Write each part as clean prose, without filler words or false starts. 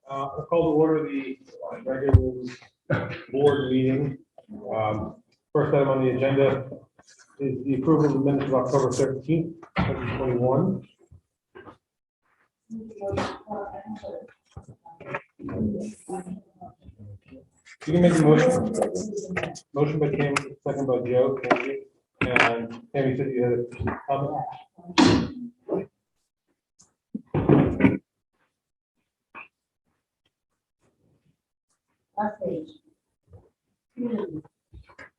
I'll call to order the regular board meeting. First item on the agenda is the approval of the minutes of October 13th, 2021. You can make a motion. Motion by Tammy, second by Joe. Thank you. And Tammy said you had a comment. Last page.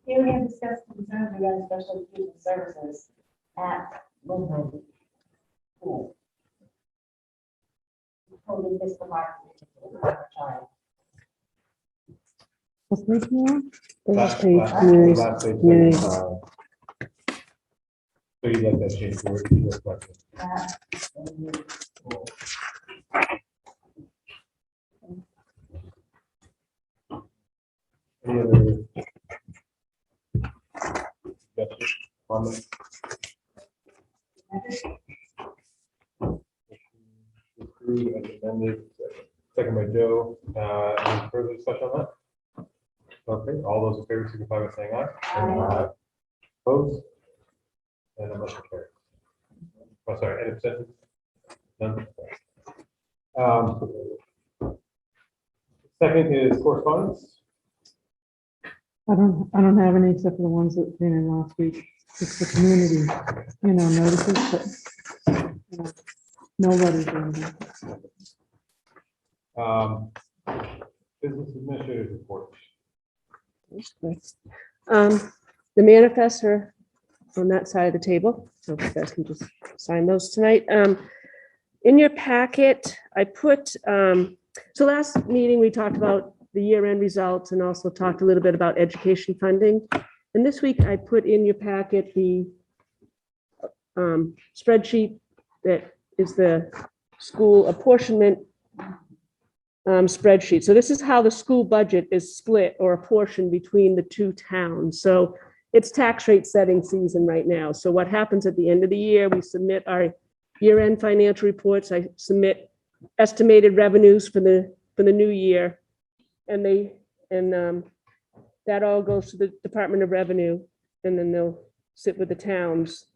Here we have discussed concerns regarding special education services at Lin-Wood School. Totally missed the mark. What page now? The last Last page, communities, page, communities. So you'd like that change to reflect it. Any other suggestions, comments? Approved as amended, second by Joe. Any further discussion on that? Okay, all those in favor signify by saying aye. Aye. Opposed? And the motion carries. Oh, sorry, any abstentions? None? Second is correspondence. I don't have any except for the ones that came in last week. It's the community, notices, but nobody's doing that. Business administrators report. The manifests are on that side of the table, so you guys can just sign those tonight. In your packet, I put, so last meeting, we talked about the year-end results and also talked a little bit about education funding. And this week, I put in your packet the spreadsheet that is the school apportionment spreadsheet. So this is how the school budget is split or apportioned between the two towns. So it's tax rate setting season right now. So what happens at the end of the year, we submit our year-end financial reports. I submit estimated revenues for the new year. And that all goes to the Department of Revenue, and then they'll sit with the towns.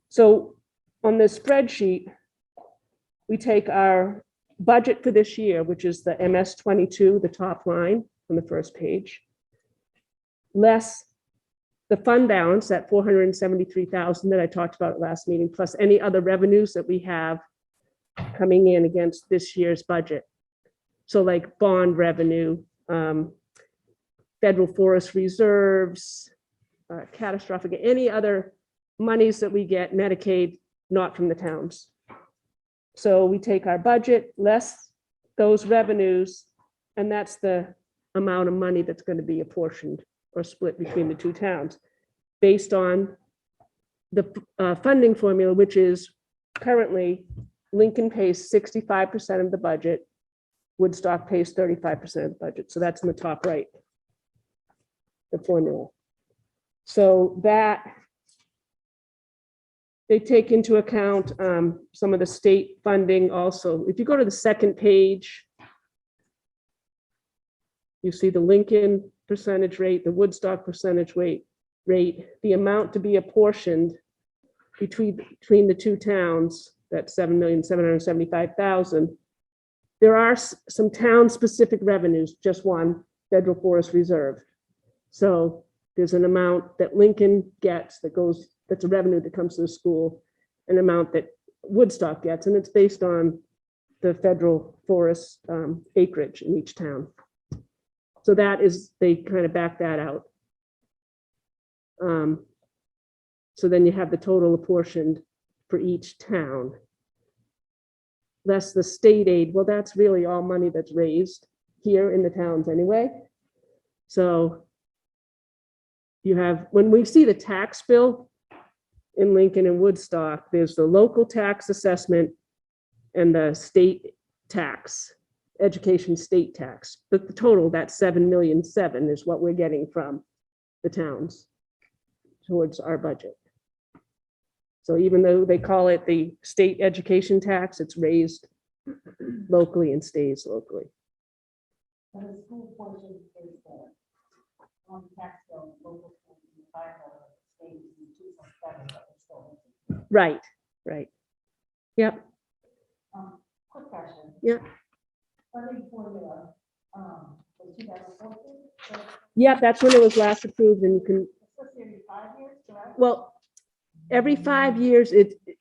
So on this spreadsheet, we take our budget for this year, which is the MS 22, the top line on the first page, less the fund balance at 473,000 that I talked about at last meeting, plus any other revenues that we have coming in against this year's budget. So like bond revenue, federal forest reserves, catastrophic, any other monies that we get, Medicaid, not from the towns. So we take our budget, less those revenues, and that's the amount of money that's going to be apportioned or split between the two towns based on the funding formula, which is currently Lincoln pays 65% of the budget, Woodstock pays 35% of the budget. So that's in the top right, the formula. So that they take into account some of the state funding also. If you go to the second page, you see the Lincoln percentage rate, the Woodstock percentage rate, the amount to be apportioned between the two towns, that's 7,775,000. There are some town-specific revenues, just one, federal forest reserve. So there's an amount that Lincoln gets that goes, that's a revenue that comes to the school, an amount that Woodstock gets, and it's based on the federal forest acreage in each town. So that is, they kind of back that out. So then you have the total apportioned for each town. Less the state aid, well, that's really all money that's raised here in the towns anyway. So you have, when we see the tax bill in Lincoln and Woodstock, there's the local tax assessment and the state tax, education state tax. But the total, that 7.7 million is what we're getting from the towns towards our budget. So even though they call it the state education tax, it's raised locally and stays locally. And the school portion is there. On tax bill, local school, the fire bill, state, is 2.7, but it's still missing. Right, right. Yep, Quick question. Yeah. Funding formula, for 2014, yep, that's when it was last approved, and you can, it's supposed to be 5 years, correct? well, every 5 years,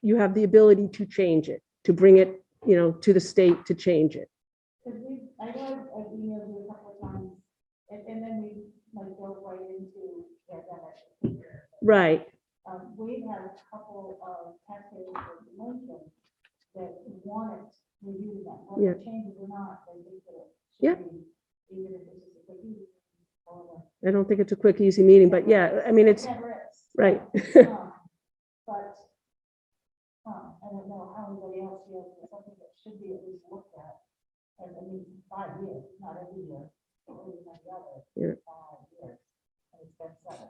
you have the ability to change it, to bring it, to the state to change it. Because I know I've emailed you a couple of times, and then we like go right into pandemic. Right, We've had a couple of taxpayers that mentioned that want it reviewed that, whether it changes or not, they think that it Yeah. should be, even if it's just a quick use. I don't think it's a quick, easy meeting, but yeah, I mean, it's, Never is. right. But, I don't know how anybody else feels, but something that should be at least looked at. And I mean, 5 years, not every year, or even every other. Yeah. 5 years. And it's been 7.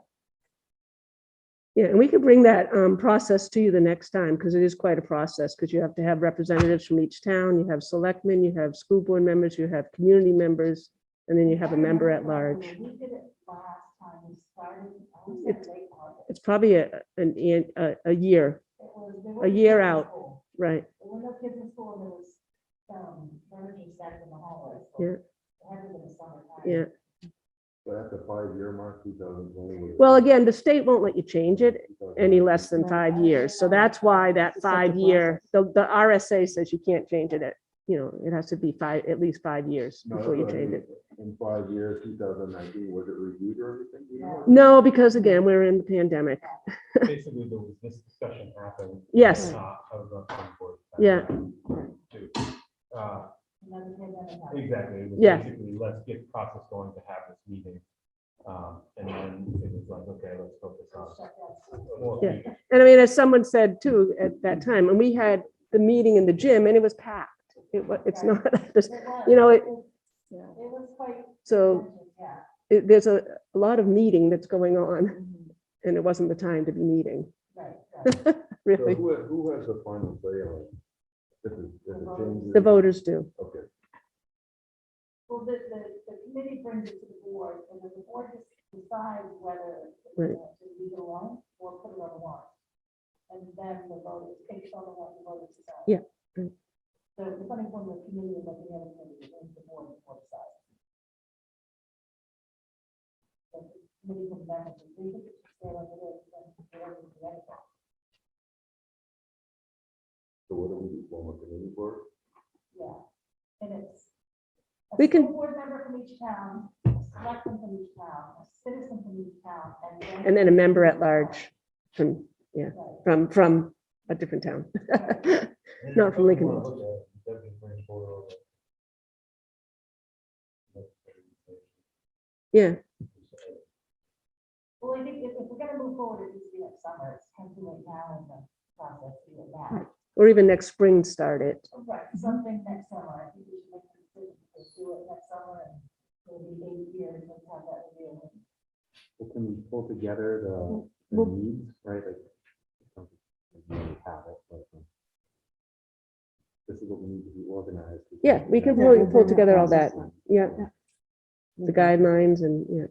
Yeah, and we could bring that process to you the next time, because it is quite a process, because you have to have representatives from each town, you have selectmen, you have school board members, you have community members, and then you have a member at large. We did it last time, we started, I was It's- late August. It's probably a year, There were a year kids in out. school. right? There were no kids in school, and there was, furniture stacked in the hallway. so Yeah. It had to be the summertime. Yeah. So at the 5-year mark, 2020. Well, again, the state won't let you change it any less than 5 years. So that's why that It's such a 5-year, the RSA says you can't change it it has to be at least 5 years No, before you that's what I change mean. it. In 5 years, 2019, was it reviewed or everything? Do you know? No, because again, we're in the pandemic. Basically, there was this discussion happened. Yes. I was on the board. Yeah. Too. Another pandemic happened. Exactly. It was Yeah. basically, let's get the process going to have this meeting. And then it was like, okay, let's focus on. Shut down school. more Yeah. future. And I mean, as someone said too, at that time, and we had the meeting in the gym and it was packed. It's not, just, It was. you know, It was quite. so contentious, Yeah. there's a lot of meeting that's going on and it wasn't the time to be meeting, Right, right. So really. who has the final say on it? If it changes? The voters do. Okay. Well, the committee brings it to the board, and then the board just decides whether Right. to leave it alone or put it on the warrant. And then the voters, based on what the voters decide. Yeah, right. So depending on the committee and what the other committee, brings the board before decides. So the committee comes back and says, we think it should stay like it is, then the board will do anything. So what do we do? Form a committee for it? Yeah, and it's. A We can- school board member from each town, a selectman from each town, a citizen from each town, And then a member at large from, Right. from a different town. Not from Lincoln. Yeah, Well, I think if we're gonna move forward, it needs to be next summer, it's kind of too late now in the process to do it now. or even next spring start it. Right, something next summer, I think we should make a decision to do it next summer, and it'll be 8 years, let's have that review. Well, can we pull together the Well- needs, right? Like, we already have it, but, this is what we need to be organized. Yeah, we can Yeah, pull together all that. process. Yeah, the guidelines and, yeah,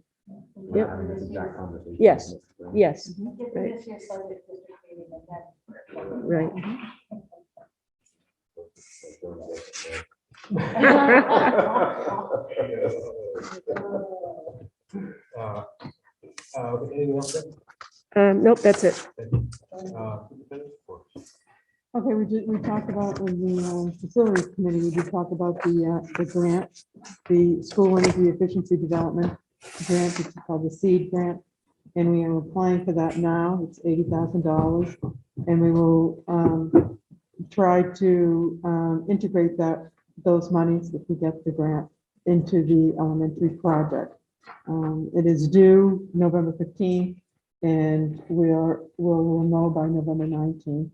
We're Yep. having this exact conversation Yes. next spring. yes, Get to Right. this year's budget district meeting, and then. right. Anything else? Nope, that's it. Okay, we talked about in the facilities committee, we did talk about the grant, the school energy efficiency development grant, it's called the SEED grant. And we are applying for that now, it's $80,000. And we will try to integrate those monies, if we get the grant, into the elementary project. It is due November 15th, and we'll know by November 19th.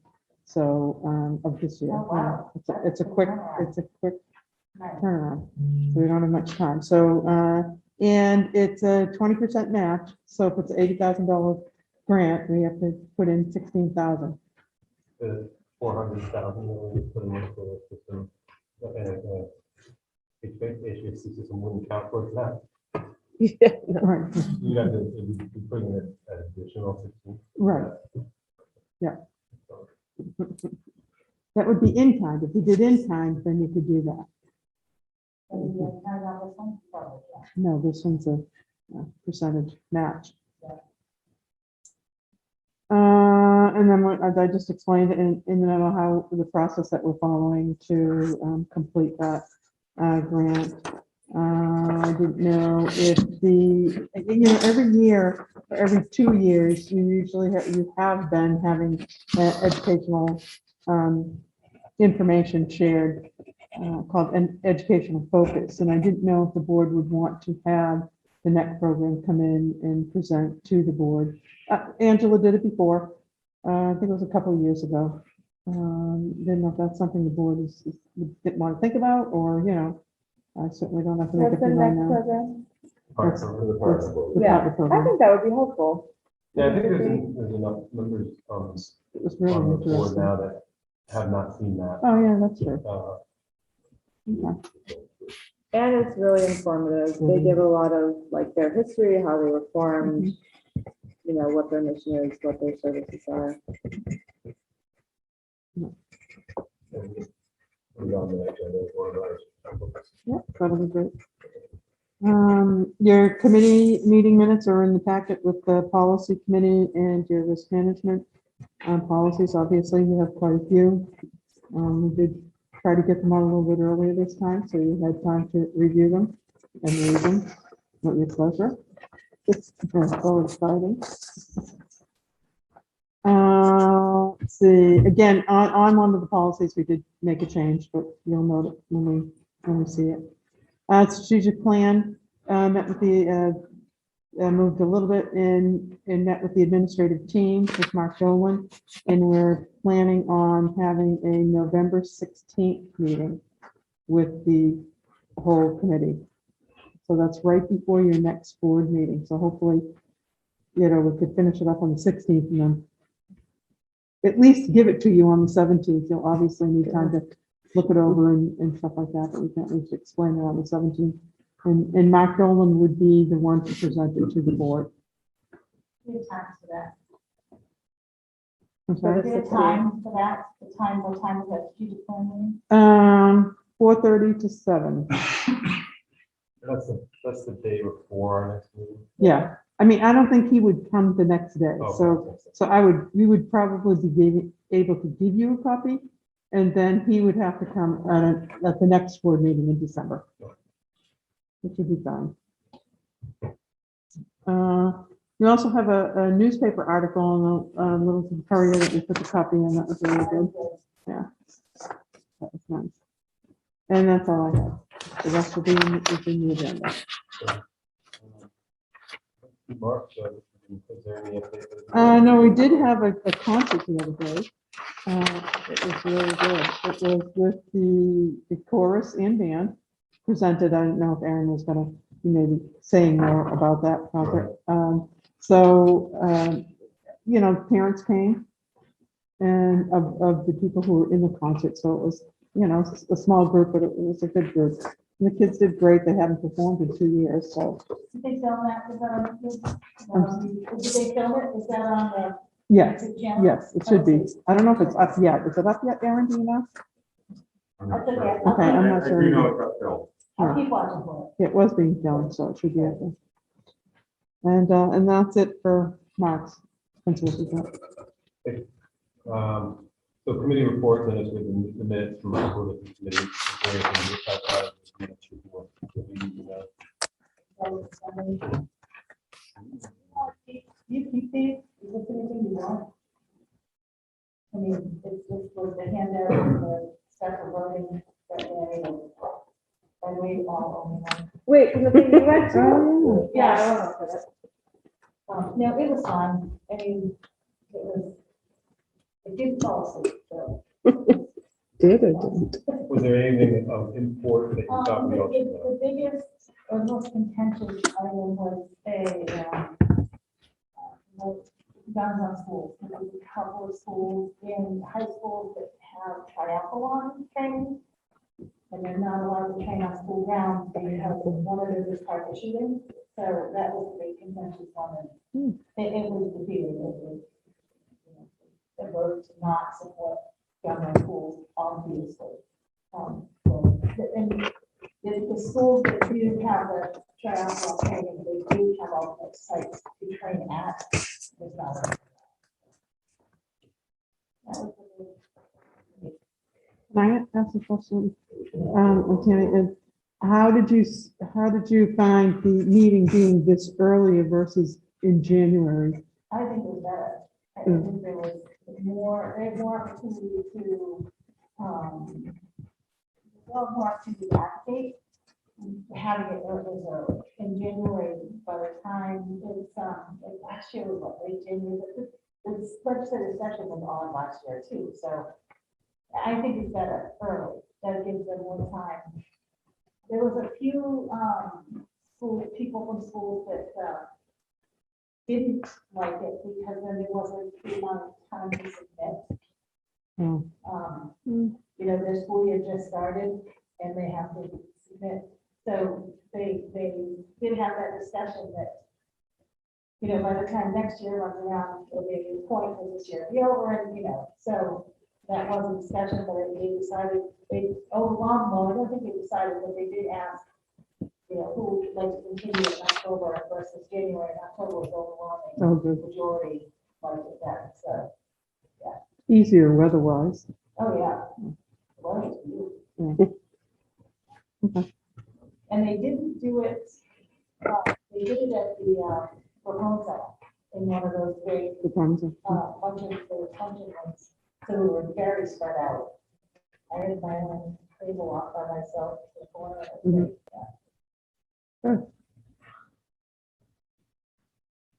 So, of this year. Oh, wow. It's a quick Right. turnaround, so we don't have much time. So, and it's a 20% match, so if it's $80,000 grant, we have to put in 16,000. The 400,000 that we put in for the system. And HVAC system wouldn't count towards that. Yeah, no. Right, You have to be putting it at additional 16. right. Yeah. That would be in kind. If you did in kind, then you could do that. And you kind of on this one, probably, yeah. No, this one's a percentage match. And then what I just explained in the memo how the process that we're following to complete that grant. I didn't know if every year, or every 2 years, you have been having educational information shared called an educational focus. And I didn't know if the board would want to have the NEC program come in and present to the board. Angela did it before. I think it was a couple of years ago. Didn't know if that's something the board didn't want to think about, or, I certainly don't have to make What's up the my next mind now. program? That's- For the part of the board. the Yeah, partner I program. think that would be helpful. Yeah, I think there's enough members It was really on the board interesting. now that have not seen that. Oh, yeah, that's true. Uh, Okay. And it's really informative. They give a lot of like their history, how they were formed, what their mission is, what their services are. put it on the agenda as one of ours. Yeah, that'll be great. Your committee meeting minutes are in the packet with the policy committee and your risk management policies. Obviously, you have quite a few. We did try to get them out a little bit earlier this time, so you had time to review them and read them at your pleasure. It's so exciting. Let's see, again, on one of the policies, we did make a change, but you'll note it when we see it. Strategic plan, met with the, moved a little bit and met with the administrative team with Mark Dolan. And we're planning on having a November 16th meeting with the whole committee. So that's right before your next board meeting. So hopefully, we could finish it up on the 16th and then at least give it to you on the 17th. You'll obviously need time to look it over and stuff like that, but we can at least explain it on the 17th. And Mark Dolan would be the one to present it to the board. We have time for that. I'm sorry? We have time for that, what time is that strategic plan meeting? 4:30 to 7. That's the day before our next meeting. Yeah, I mean, I don't think he would come the next day, Oh, so okay. we would probably be able to give you a copy, and then he would have to come at the next board meeting in December. Which would be fine. We also have a newspaper article in the Littleton Courier that we put the copy in. That was really good. Yeah, that was nice. And that's all I have. The rest will be in the agenda. Mark, so is there any update? No, we did have a concert the other day. It was really good. It was with the chorus and band presented. I don't know if Aaron was gonna be maybe saying more about that concert. Parents came and of the people who were in the concert. So it was, a small group, but it was a good group. And the kids did great. They haven't performed in 2 years, so Did they film that? Is that on the, did they film it? Is that on the yes, YouTube channel? yes, it should be. I don't know if it's up yet. Is it up yet, Aaron? Do you know? That's okay. Okay, I'm not sure. You know it's got film. I'll keep watching for It was being filmed, so it should be up there. And that's it for Mark's. So committee reports, and it's with the minutes from our board of committee. Is there anything you talk about in the minutes you want to it. You can see, is this anything you want? I mean, it's just like the handout and the special voting that they, and we all only one. Wait, the thing you went to? Oh, Yeah, I don't know for that. No, it was fun. I mean, it didn't fall asleep, so. Did or didn't? Was there anything of import that you thought we ought to know? The biggest or most contentious item was guns on schools. There's a couple of schools in high schools that have triathlon training. And and they're not allowed to train on school grounds because one of them is partitioning. So that was the big consensus on it. It was defeated. It was, you know, the vote to not support government schools, obviously. So, and the schools that do have the triathlon training, they do have alternate sites to train at. There's not. That was the big- Can I ask a question? Tammy, how did you find the meeting being this early versus in January? I think it was better. I think there was they had more opportunity to, more opportunity to advocate. Having it early in January, by the time it's, last year was what, late January, but the legislative session was on last year too, so I think it's better early. That gives them more time. There was a few, people from schools that, didn't like it because then there wasn't the amount of time to submit. You know, their school year just started and they have to submit. So they did have that discussion that, you know, by the time next year runs around, it'll be a new point for this year be over and, you know, so that was a discussion, but they decided, I don't think they decided, but they did ask, you know, who would like to continue in October versus January. October was overwhelming. Oh, good. Majority like it then, so, Easier weather-wise. oh, yeah. Well, it's beautiful. Yeah. Okay. And they didn't do it, they did it at the, proposal in one of those big, Depends. function ones. So we were very spread out. I did my own table off by myself before. Mhm. Good.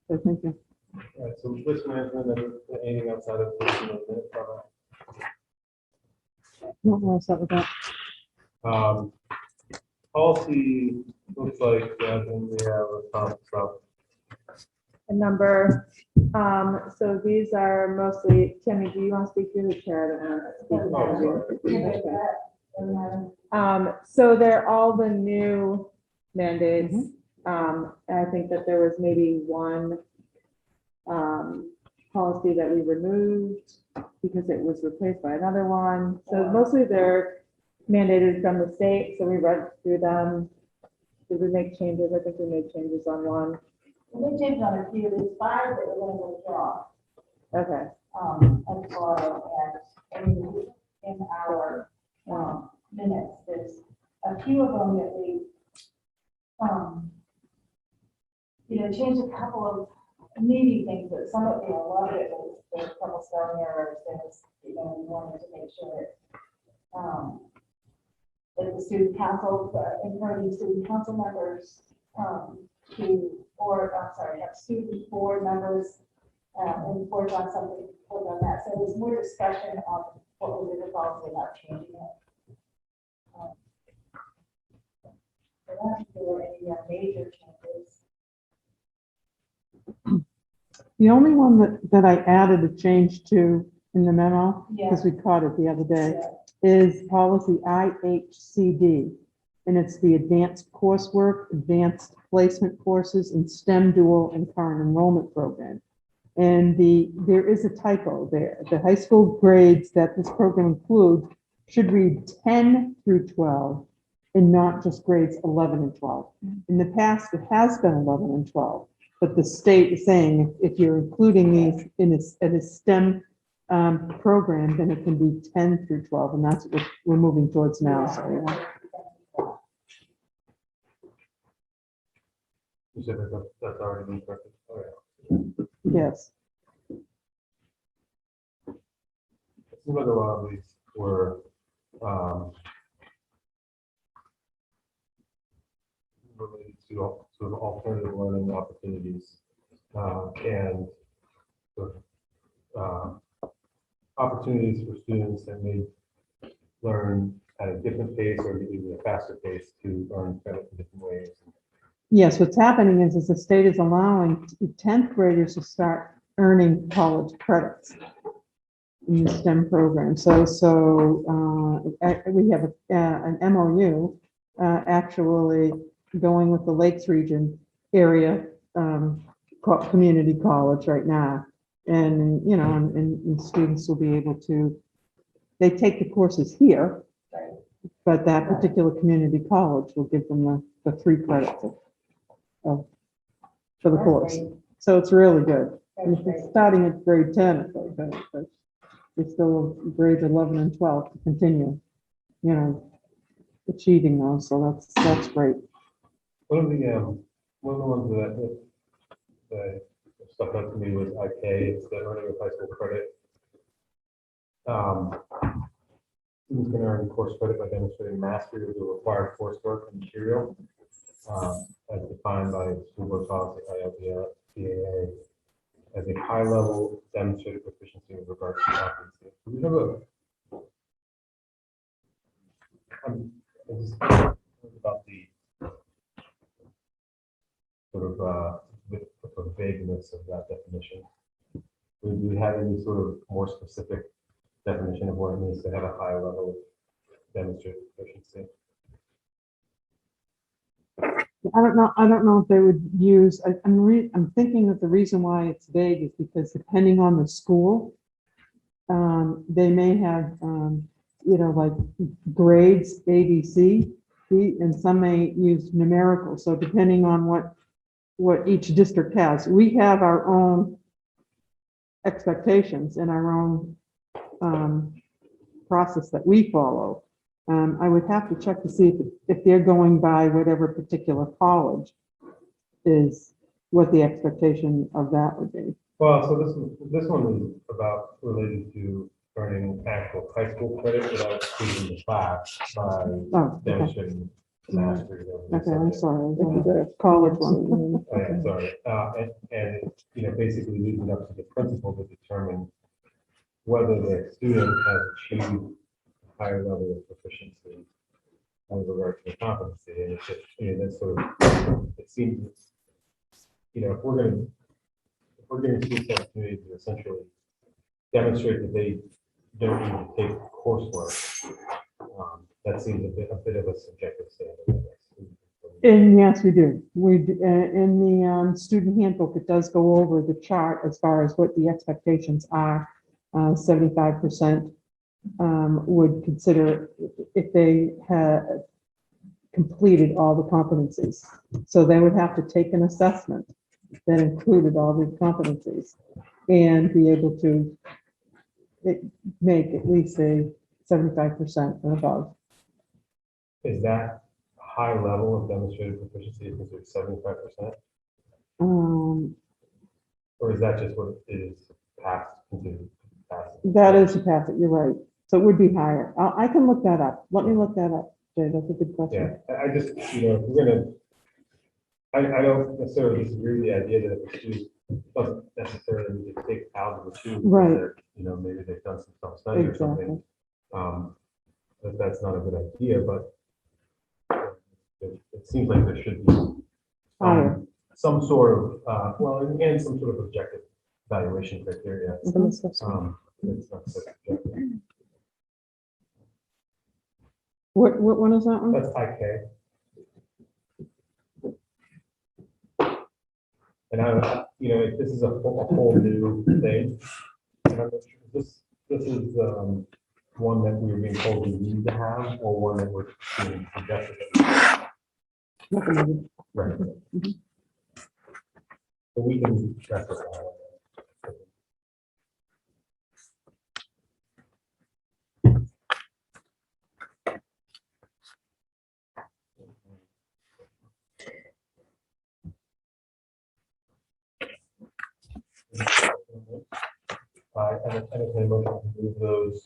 So thank you. All right, so risk management, and anything outside of this, you know, minute from No, I'll start with that. that. Policy looks like, and we have a top stuff. A number, so these are mostly, Tammy, do you want to speak to the chair? I don't want to speak to you. So they're all the new mandates. And I think that there was maybe one policy that we removed because it was replaced by another one. So mostly they're mandated from the state, so we read through them. Did we make changes? I think we made changes on one. We changed on a few, there's 5 that we're going to withdraw. Okay. As far as in our minutes, there's a few of them that we, you know, changed a couple of needy things, but some of, you know, a lot of it was, there's a couple spelling errors, there's, you know, we wanted to make sure that the student council, encouraging student council members, have student board members, and work on something, work on that. So there's more discussion on what was in the policy about changing it. So I don't think there were any major changes. The only one that I added a change to in the memo, because we caught it the other day, is policy IHCD. And it's the advanced coursework, advanced placement courses, and STEM dual and current enrollment program. And there is a typo there. The high school grades that this program includes should read 10 through 12 and not just grades 11 and 12. In the past, it has been 11 and 12, but the state is saying if you're including these in a STEM program, then it can be 10 through 12, and that's what we're moving towards now. So, yeah. You said that's already been corrected. Oh, yeah. Yes. It seems like a lot of these were related to sort of alternative learning opportunities and sort of, opportunities for students that may learn at a different pace or even a faster pace to learn credit in different ways. Yes, what's happening is the state is allowing 10th graders to start earning college credits. in the STEM program. We have an MOU actually going with the Lakes Region area community college right now. And, you know, and students will be able to, they take the courses here, but that particular community college will give them the 3 credits for the course. So it's really good. And it's starting at grade 10, but it's still grades 11 and 12 to continue, you know, achieving those. So that's great. One of the ones that stuck out to me was IK, it's the earning of high school credit. Students can earn course credit by demonstrating mastery of the required coursework and material, as defined by school board policy, ILBA, as a high level demonstrated proficiency with regards to competency. Do we have I just about the sort of vagueness of that definition. Do we have any sort of more specific definition of what it means to have a high level of demonstrated proficiency? I don't know if they would use, I'm thinking that the reason why it's vague is because depending on the school, they may have, you know, like grades A, B, C, and some may use numerical. So depending on what each district has, we have our own expectations and our own process that we follow. I would have to check to see if they're going by whatever particular college is, what the expectation of that would be. Well, so this one is about related to earning actual high school credit without completing the class by Oh, okay. demonstrating mastery. of the Okay, I'm subject. sorry. The college one. Oh, yeah, sorry. And you know, basically leaving it up to the principal to determine whether the student has achieved a higher level of proficiency with regard to competency. And it's just, you know, that's sort of, it seems, you know, if we're going to students opportunity to essentially demonstrate that they don't need to take coursework, that seems a bit of a subjective standard, I guess. And yes, we do. In the student handbook, it does go over the chart as far as what the expectations are. 75% would consider if they had completed all the competencies. So they would have to take an assessment that included all the competencies and be able to make at least a 75% and above. Is that high level of demonstrated proficiency considered 75%? Or is that just what is passed into passed? That is a path that you're right. So it would be higher. I can look that up. Let me look that up, Jay. That's a good question. Yeah, I just, you know, if we're gonna, I don't necessarily disagree with the idea that if a student doesn't necessarily need to take algebra 2, Right. because you know, maybe they've done some self-study or something. That's not a good idea, but it seems like there should be Higher. some sort of, well, and some sort of objective evaluation criteria. It's not so subjective. What one is that one? That's IK. And I, you know, this is a whole new thing. And I'm not sure, this is one that we were being told we need to have, or one that we're being suggested. Recommended. Right. So we can check with that. I entertain a motion to move those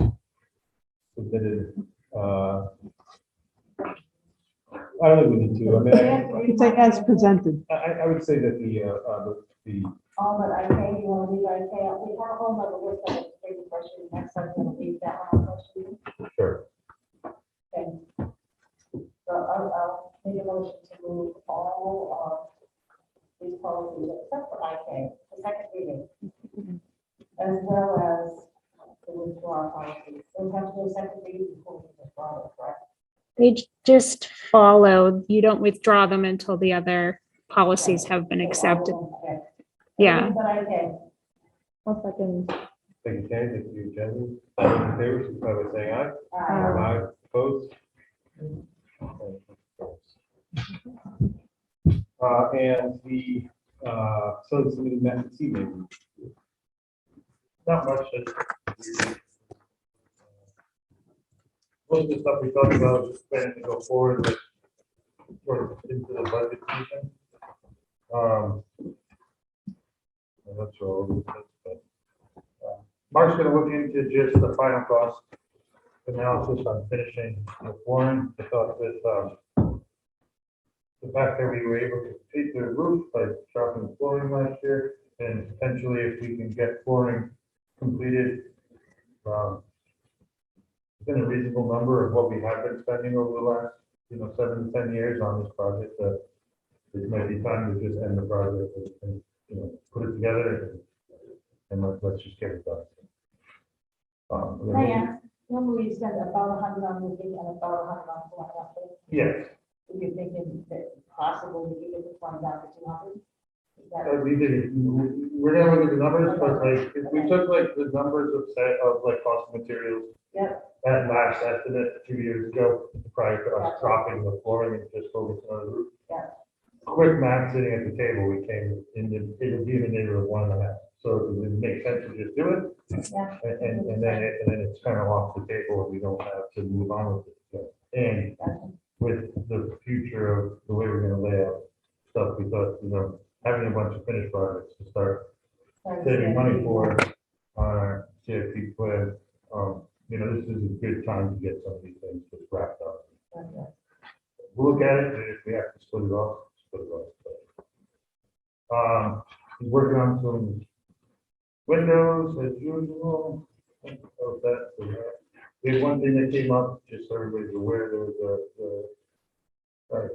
submitted. I don't think we need to. I mean, It's like as presented. I would say that the All that I pay, you want to leave I pay, we have a whole other list of big questions, next time we'll leave that one on first. sure. Okay. So I'll make a motion to move all of these policies except for IK, the second reading, as well as the withdrawal policy. So we have to go second reading before we withdraw it, correct? They just follow. You don't withdraw them until the other policies have been accepted. Okay. Yeah. But I can. One second. Thank you, Kenny. Thank you, Jenny. All those in favor, signify by saying aye. Aye. Opposed? And the, so somebody met this evening. Not much. Most of the stuff we talked about is planning to go forward with sort of into the budget season. I'm not sure. All of this, but, Mark's gonna look into just the final cost analysis on finishing the flooring. I thought that, the fact that we were able to complete the roof by dropping the flooring last year, and potentially if we can get flooring completed, within a reasonable number of what we have been spending over the last, 7 to 10 years on this project, that it might be time to just end the project and, put it together and let's just get it done. Can I ask, normally you spend about 100 on roofing and about 100 on flooring. Yes, If you're thinking that possibly you get the fund down to 200? Is that- we did, we're gonna look at the numbers, but like, if we took like the numbers of like cost of materials, Yep, that last estimate 2 years ago, prior to us dropping the flooring and just focusing on the roof. Yeah. Quick math sitting at the table, we came in, it would be in the neighborhood of 1.5. So it would make sense to just do it. yeah. And then it's kind of off the table, and we don't have to move on with it. So, and Gotcha. with the future of the way we're gonna lay out stuff, we thought, having a bunch of finished projects to start saving money for on our CIP plan, this is a good time to get some of these things just wrapped up. Gotcha. We'll look at it, and if we have to split it off, split it off. He's working on some windows as usual. There's one thing that came up, just so everybody's aware, there was a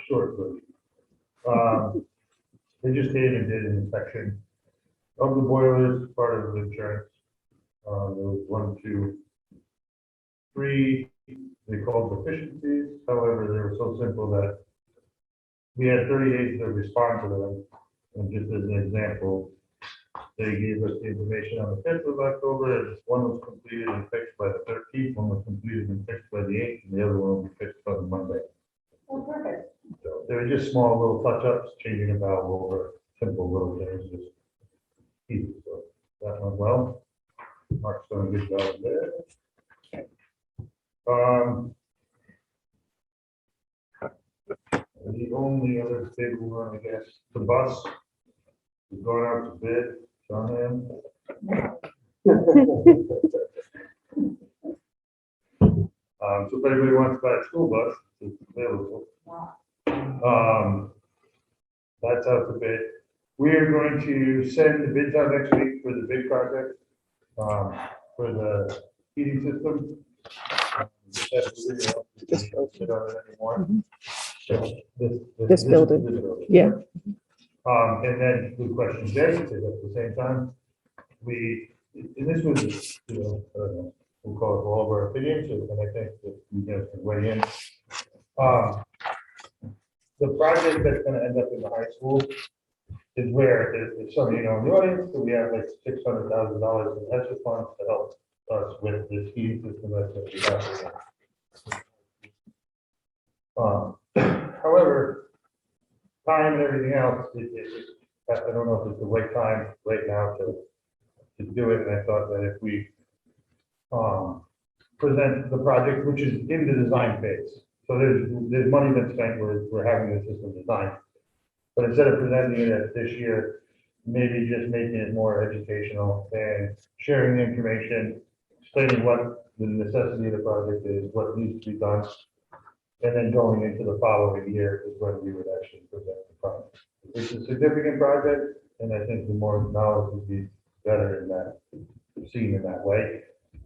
short version. They just came and did an inspection of the boilers, part of the insurance. There was 1, 2, 3, they called deficiencies. However, they were so simple that we had 30 days to respond to them. And just as an example, they gave us the information on the 5th of October, and one was completed and fixed by the 13th, one was completed and fixed by the 8th, and the other one will be fixed on Monday. Oh, perfect. So they were just small little touch-ups, changing a valve over, simple little things, just easy. So that went well. Mark's done a good job there. The only other big one, I guess, the bus is going out to bid, John Ann. So if anybody wants to buy a school bus, it's available. That's out to bid. We are going to send the bids out next week for the big project, for the heating system. Sit on it anymore. So This building. Yeah. And then the question, Jay, is at the same time, and this was, I don't know, we'll call it all of our opinions, and I think that you guys can weigh in. The project that's gonna end up in the high school is where, if some of you know in the audience, that we have like $600,000 in extra funds to help us with this heating system that's what we have. However, time and everything else, I don't know if it's the right time right now to do it, and I thought that if we present the project, which is in the design phase, so there's money that's spent, we're having the system designed, but instead of presenting it as this year, maybe just making it more educational and sharing the information, explaining what the necessity of the project is, what needs to be done, and then going into the following year is when we would actually present the project. It's a significant project, and I think the more knowledge would be better in that, seen in that way.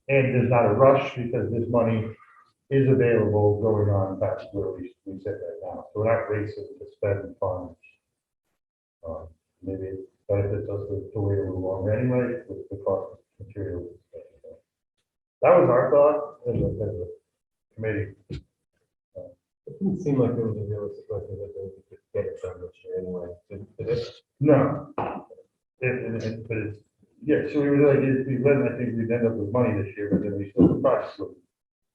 And there's not a rush because this money is available going on past where we sit right now. So we're not racing to spend funds. Maybe it benefits us to wait a little longer anyway with the cost of materials. That was our thought as a committee. It didn't seem like there was a realistic likelihood that they could get it done this year anyway. Did it? No. But it's, yeah, so we were like, I think we'd end up with money this year, but then we still, the process would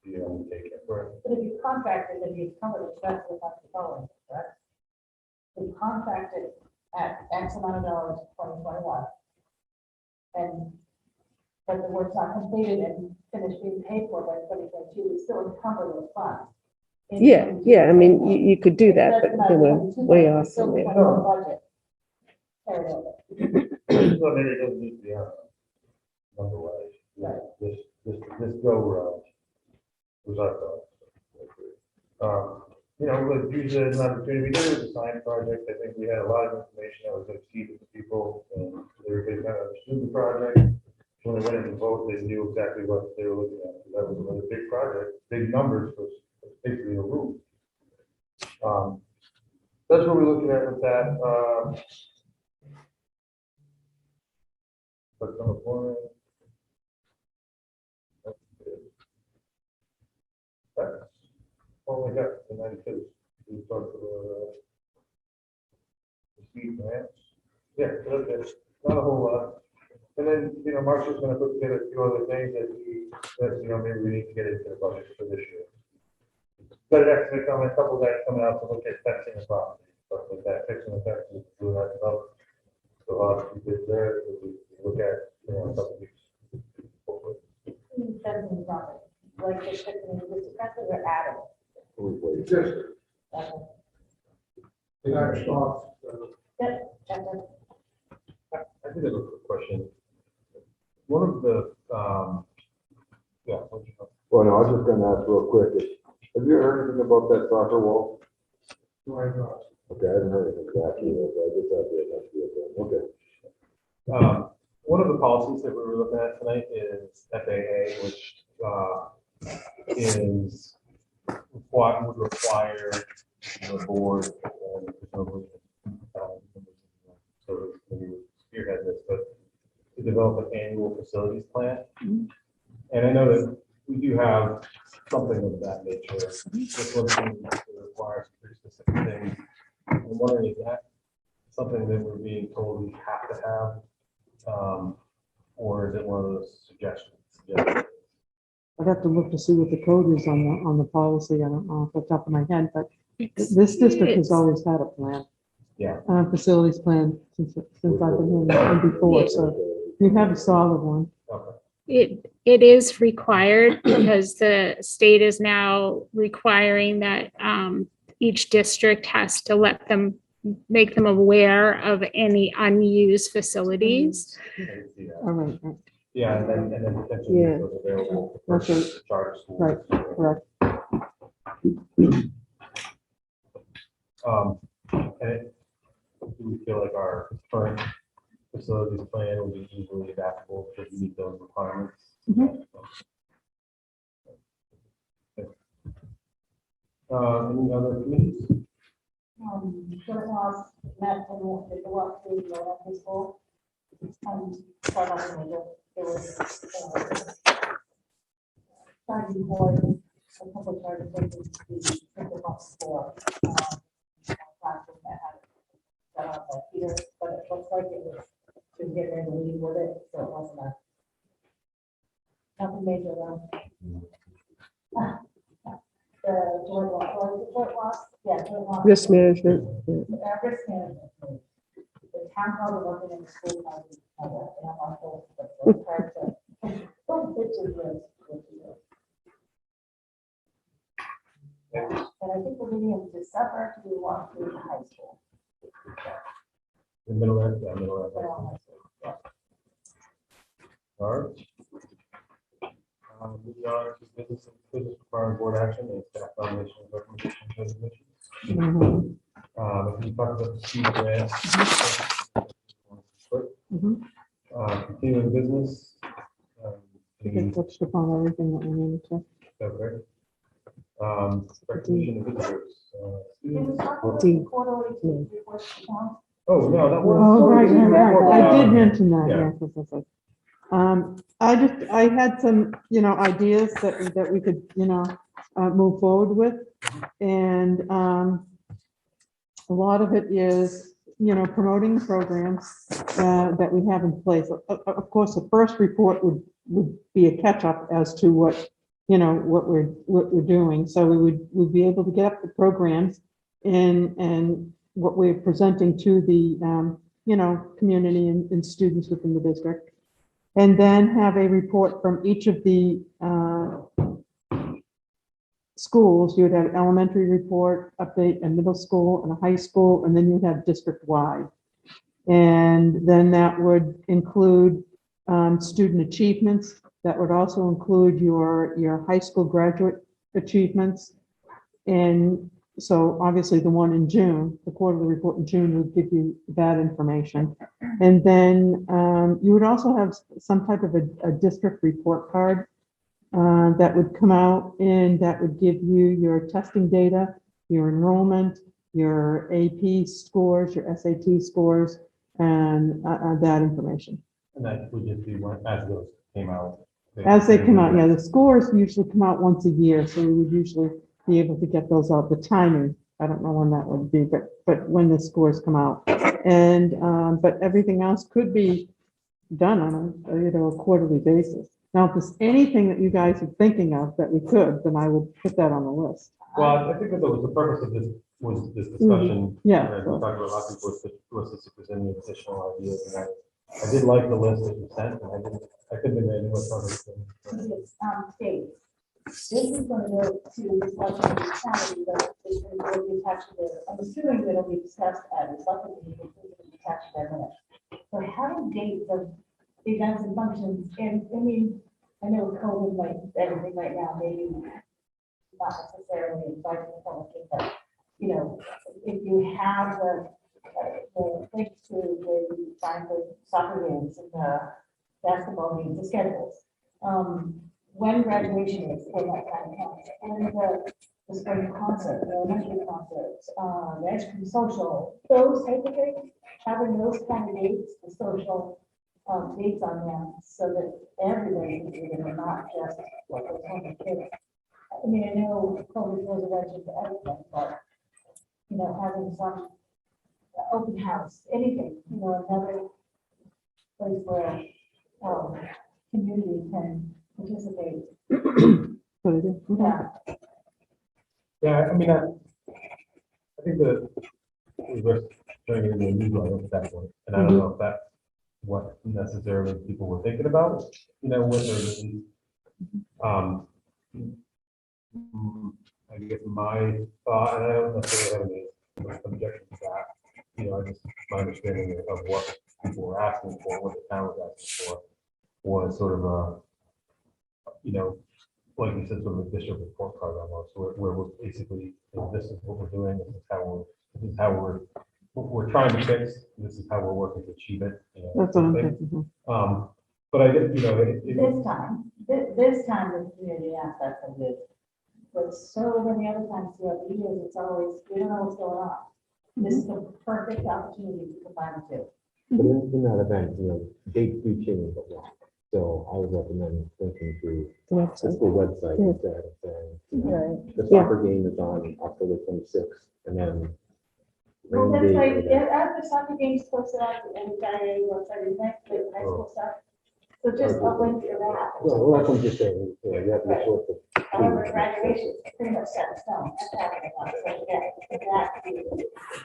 be undertaken. Right. But if you contracted, then you'd cover the expense of the following, correct? You contracted at X amount of dollars, 2021. And, but the work's not completed and finished being paid for by 2022, we still encumber those funds. Yeah, I mean, you could do that, but they were way off. Still from there. budget. Carried over. So maybe it doesn't need to be on number wise. Yeah, this go round was our thought. You know, we'll use it as an opportunity. We did it as a science project. I think we had a lot of information that was going to feed to people, and everybody kind of understood the project. When they went in to vote, they knew exactly what they were looking at. That was another big project, big numbers was basically a roof. That's what we're looking at with that. But number four. That's good. That's all we got in 92. We talked about the speed grants. Yeah, so that's it. Not a whole lot. And then, you know, Mark's just gonna put together a few other things that, you know, maybe we need to get into the budget for this year. But it actually come, a couple guys coming out to look at fencing the property, stuff like that, fixing the fences, doing that stuff. So, we did there, we look at, you know, a couple weeks. Hopefully. That's in the project. Like they took in the discussion or added. Yep, that's it. I did have a quick question. One of the, yeah. what'd you know? Well, no, I was just gonna ask real quick, have you heard anything about that soccer wall? No, I not. Okay, I haven't heard anything exactly, I just have to, okay. One of the policies that we were looking at tonight is FAA, which is would require the board and presumably, so maybe we spearhead this, but to develop an annual facilities plan. And I know that we do have something of that nature. This one seems to require some pretty specific things. I'm wondering, is that something that we're being told we have to have? Or is it one of those suggestions? I'd have to look to see what the code is on the policy. I don't know off the top of my head, but this district has always had a plan. Yeah. Facilities plan since I've been here and before, so you have a solid one. Okay. It is required because the state is now requiring that each district has to make them aware of any unused facilities. I can see that. All right, right. Yeah, and then potentially Yeah. it was available for That's right. charter schools. Right, correct. And do we feel like our current facilities plan will be easily adaptable to meet those requirements? Mhm. Any other committees? Short loss met and did the walk through the elementary school. Part of the major, there was charging board, a couple of charging boards, the box for classroom that had set up by Peter, but it looks like it was to get in the lead with it, so it wasn't nothing major though. The joint loss, yeah, joint loss. Risk management. Yeah. Risk management. The town hall is looking in the school. And I'm also, but it's hard to. Oh, it's a risk. And I think we're meeting in December to do walk through the high school. The middle end, yeah, middle end. Yeah. All right. Moving on to business requiring board action and staff nomination and recommendation resolution. If you talk about the speed grant. Continuing business. We touched upon everything that we needed to. Okay. Recognition of visitors. Can we talk about D. the quarterly reports to town? Oh, no, that was. Oh, right. I did Yeah. mention that, Yeah. yes, yes, yes, yes. I had some, ideas that we could, move forward with. And, a lot of it is, promoting the programs, that we have in place. Of course, the first report would be a catch-up as to what, what we're doing. So we'd be able to get up the programs and what we're presenting to the, community and students within the district. And then have a report from each of the schools. You would have elementary report, update, a middle school and a high school, and then you'd have district-wide. And then that would include student achievements. That would also include your high school graduate achievements. And so obviously the one in June, the quarterly report in June would give you that information. And then you would also have some type of a district report card that would come out, and that would give you your testing data, your enrollment, your AP scores, your SAT scores, and that information. And that would just be when, as those came out. As they come out, yeah, the scores usually come out once a year, so we would usually be able to get those out. The timing, I don't know when that would be, but when the scores come out. And, but everything else could be done on a quarterly basis. Now, if there's anything that you guys are thinking of that we could, then I will put that on the list. Well, I think that was the purpose of this, was this discussion. Yeah. We talked about a lot of people, was to present any additional ideas, and I did like the list that you sent, and I couldn't have made any more progress. It's, state. This is going to go to the selection of the county, but it will be attached to the, I'm assuming that it'll be discussed at the selection meeting, it will be attached to their minutes. So having dates of events and functions, and I mean, I know COVID, like everything right now, maybe not necessarily inviting the public, but, if you have the links to where you find the soccer games and the basketball games, the schedules, when graduation is, when that kind of comes, and the spring concert, the elementary concerts, the ice cream social, those type of things, having those kind of dates, the social dates on them, so that everybody can see them and not just what was on the kids. I mean, I know COVID was a legend to everything, but, having some open house, anything, another place where community can participate. Good idea. Yeah. Yeah, I mean, I think that we're turning into a newsletter at that point, and I don't know if that's what necessarily people were thinking about, with I guess my thought, and I don't necessarily have any objection to that, I just, my understanding of what people were asking for, what the town was asking for, was sort of a, like you said, sort of a district report card almost, where we're basically, this is what we're doing, this is how we're what we're trying to fix, this is how we're working to achieve it. That's what I'm thing. thinking. But I guess, This time, the community aspect of it, but so many other times throughout the years, it's always, we don't know what's going on. This is the perfect opportunity to combine the two. But in that event, dates do change a lot. So I would recommend thinking through the school website instead of saying, the soccer game is on October 26th, and then. Well, that's rain date, like, and then- as the soccer games posted on and Saturday, Saturday night, the high school stuff. So just a link to that. Well, that's what I'm just saying, you have to sort of. However, graduation is pretty much set in stone. That's happening on, so yeah,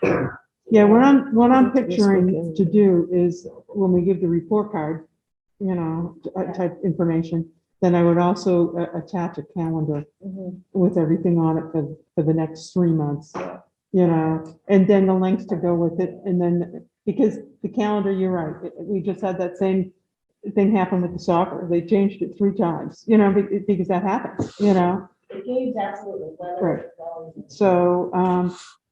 that. Yeah, what I'm picturing to do is when we give the report card, type information, then I would also attach a calendar with everything on it for the next 3 months. And then the links to go with it. And then, because the calendar, you're right, we just had that same thing happen with the soccer. They changed it 3 times, because that happens, The games, absolutely. Right. So,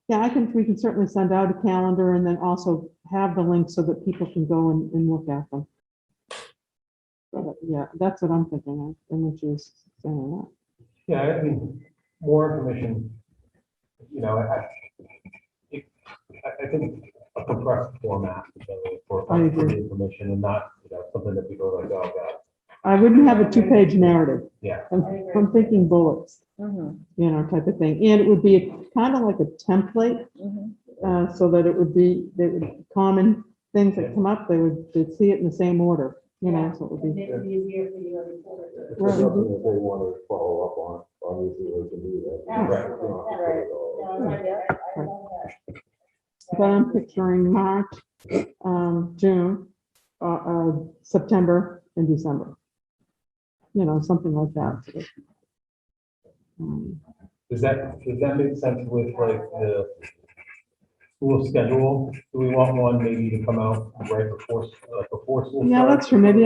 yeah, we can certainly send out a calendar and then also have the link so that people can go and look at them. But, yeah, that's what I'm thinking of, and which is saying that. Yeah, I mean, more information, I think a compressed format for I agree. the information, and not something that people are like, oh, God, I wouldn't have a 2-page narrative. yeah. I'm thinking bullets, Mhm, type of thing. And it would be kind of like a template, mhm. so that it would be, common things that come up, they'd see it in the same order, so it would And be. make it easier for you to report. If there's something that they want to follow up on, obviously they can do that. Absolutely. Right. No, I love that. But I'm picturing March, June, September, and December. Something like that. Does that make sense with like the school schedule? Do we want one maybe to come out right before school? Yeah, starts? that's true. Maybe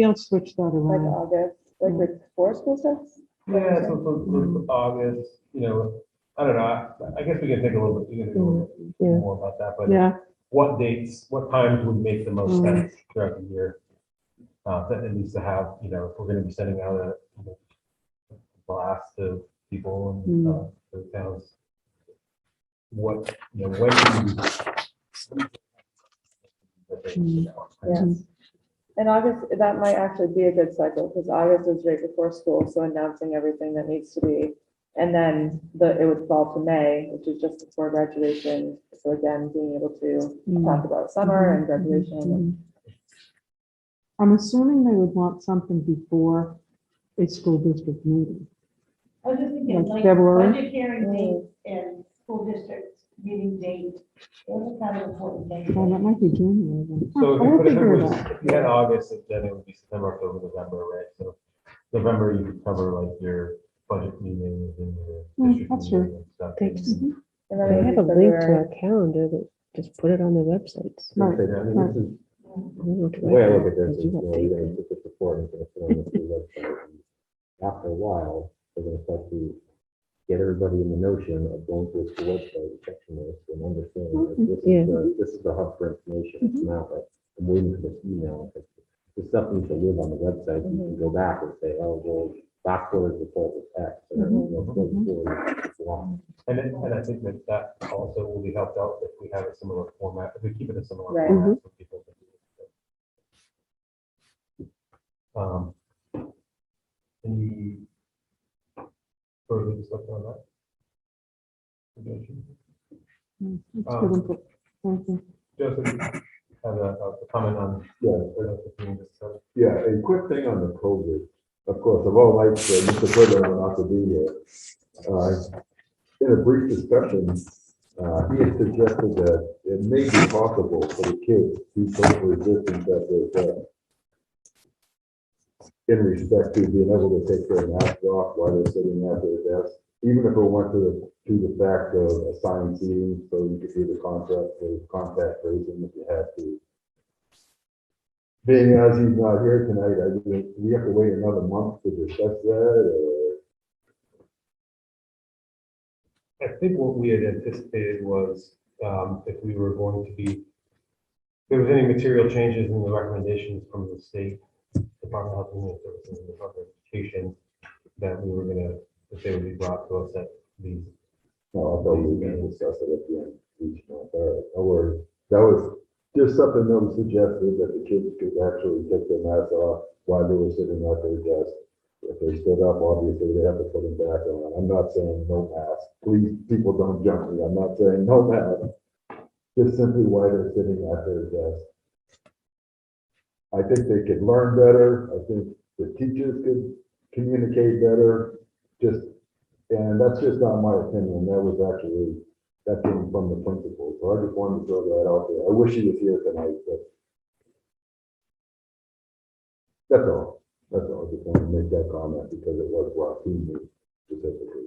I'll switch that Like around. August, like before school starts? Yeah, so August, I don't know, I guess we can think a little bit, more about that, but Yeah, what dates, what times would make the most Mm. sense throughout the year? That it needs to have, if we're gonna be sending out a blast to people and, to the towns. What, when do you? Yes. In August, that might actually be a good cycle, because August is right before school, so announcing everything that needs to be. And then it would fall to May, which is just before graduation, so again, being able to talk about summer and graduation. Mhm. I'm assuming they would want something before a school district meeting. I was just thinking, Like like, February? budget hearing dates and school district meeting date, those are kind of important things. Well, that might be January then. So We'll if it figure it was, out. if you had August, then it would be September, October, November, right? So November, you could cover like your budget meetings and your district that's true. meetings and stuff. They just- And then They maybe have a link to February. our calendar that just put it on their websites. Right, I mean, this is, I don't know what to the way I write look at there. this Did is, you you're update gonna that? put this report and gonna put it on the school website. And after a while, they're gonna start to get everybody in the notion of going to a school website, and checking this, and understanding that this is the hub for information. It's not like I'm waiting for this email. This stuff needs to live on the website. You can go back and say, oh, well, last quarter's report was X. And it's Y. And I think that also will be helped out if we have a similar format, if we keep it a similar Right. format for people. Any further discussion on that? That's good input. Thank you. Joseph, you have a comment on? Yeah, a quick thing on the COVID. Of course, of all nights, Mr. President not to be here. In a brief discussion, he had suggested that it may be possible for the kids to social distance at their desk in respect to being able to take their mask off while they're sitting at their desk, even if it went to the fact of assigned seating, so you could do the contact tracing if you had to. Being as he's not here tonight, we have to wait another month to discuss that, or? I think what we had anticipated was, if we were going to be, if there was any material changes in the recommendations from the state Department of Health and Human Services and Department of Education, that we were gonna, that they would be brought to us at these. No, I thought we were gonna discuss it at the end of each month, or that was just something that was suggested, that the kids could actually take their masks off while they were sitting at their desk. If they stood up, obviously they have to put them back on. I'm not saying no mask. Please, people don't jump me. I'm not saying no mask. Just simply while they're sitting at their desk. I think they could learn better. I think the teachers could communicate better. And that's just not my opinion. That came from the principal. So I just wanted to throw that out there. I wish he was here tonight, but that's all. That's all. I just wanted to make that comment because it was brought to me specifically.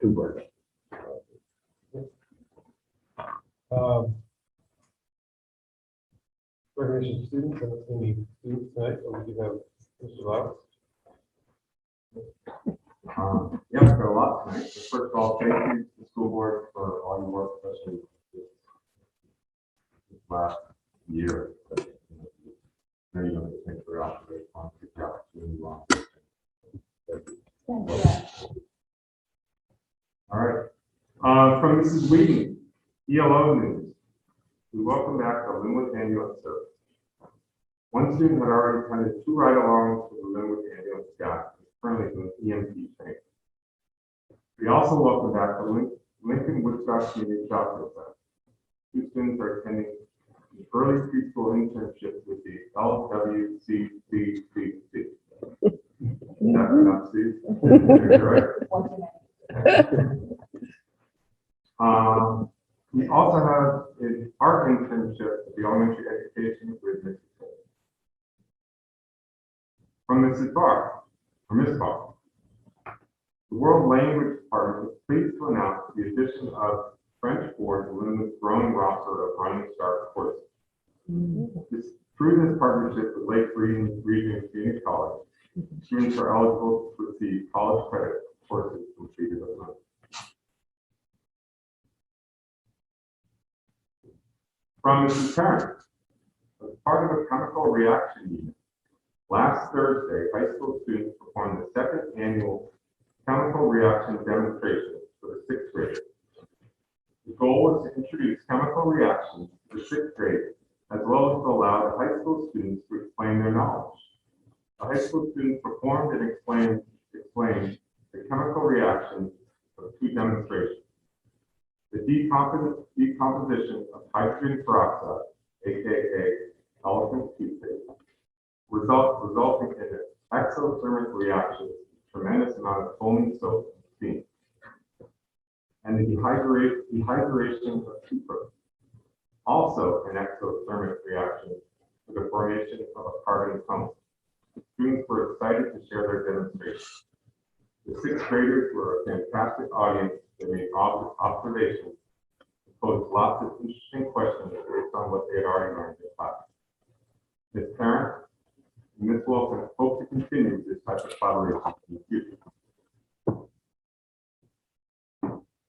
Two birds. Recognition students, and it's gonna be students tonight, so we do have Mr. Lau. Yep, got a lot tonight. So first of all, thank you to the school board for all your work, especially this last year. Now you know, the things are out there, on to the opportunity. All right, from Mrs. Whedon, ELO news. We welcome back the Lin-Wood ambulance service. One student had already attended 2 ride-alongs for the Lin-Wood ambulance staff, and is currently doing EMT training. We also welcome back the Lincoln Woodstock Community Childcare Center. 2 students are attending an early preschool internship with the LWCCCC. That's enough, Steve. You're right. We also have an art internship at the elementary education with Mrs. Cole. From Mrs. Barr, or Miss Barr. The World Language Department is pleased to announce the addition of French 4 to Lin-Wood's growing roster of Running Start courses. Through this partnership with Lake Region Community College, students are eligible to receive college credit for courses completed at Lin-Wood. From Mrs. Parent, as part of a chemical reaction unit, last Thursday, high school students performed the 2nd annual chemical reaction demonstration for the 6th grade. The goal was to introduce chemical reactions to the 6th grade, as well as to allow the high school students to explain their knowledge. The high school students performed and explained the chemical reactions of 2 demonstrations. The decomposition of hydrogen peroxide, aka elephant toothpaste, resulting in an exothermic reaction, tremendous amount of foaming soap and steam, and the dehydration of sucrose, also an exothermic reaction to the formation of a carbon cone. Students were excited to share their demonstration. The 6th graders were a fantastic audience that made observations and posed lots of interesting questions based on what they had already learned in class. Ms. Parent and Ms. Wilson hope to continue this type of collaboration in the future.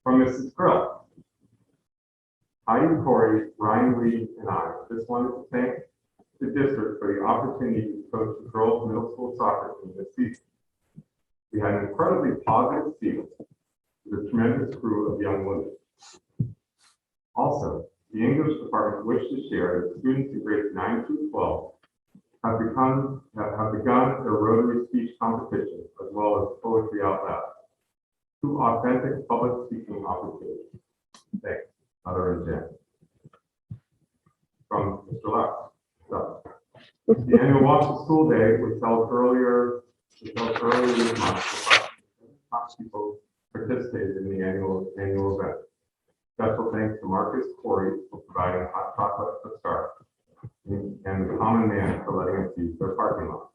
From Mrs. Grill, Heidi, Corey, Ryan, Lee, and I just wanted to thank the district for the opportunity to coach the girls' middle school soccer team this season. We had an incredibly positive season with a tremendous crew of young women. Also, the English department wished to share that students in grades 9 through 12 have begun their rotary speech competition as well as poetry out loud. 2 authentic public speaking opportunities. Thanks, Mother and Jen. From Mr. Lex. So, the annual Walk to School Day was held earlier this month. Top people participated in the annual event. Special thanks to Marcus Corey for providing hot chocolate at the start, and the Common Man for letting us use their parking lot.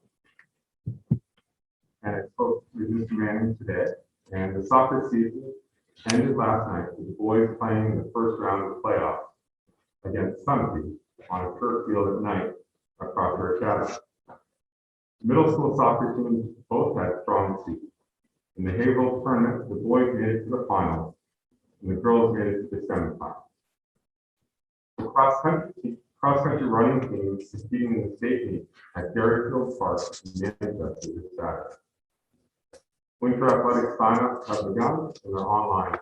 And I spoke with Mr. Manning today, and the soccer season ended last night with the boys playing in the first round of the playoffs against Sunday on a turf field at night across our academy. Middle school soccer teams both had strong seasons. In the Haverhill tournament, the boys made it to the finals, and the girls made it to the semifinals. The cross-country running team is competing in the state meet at Garrett Park in Manchester this Saturday. Winter athletic signups have begun and are online.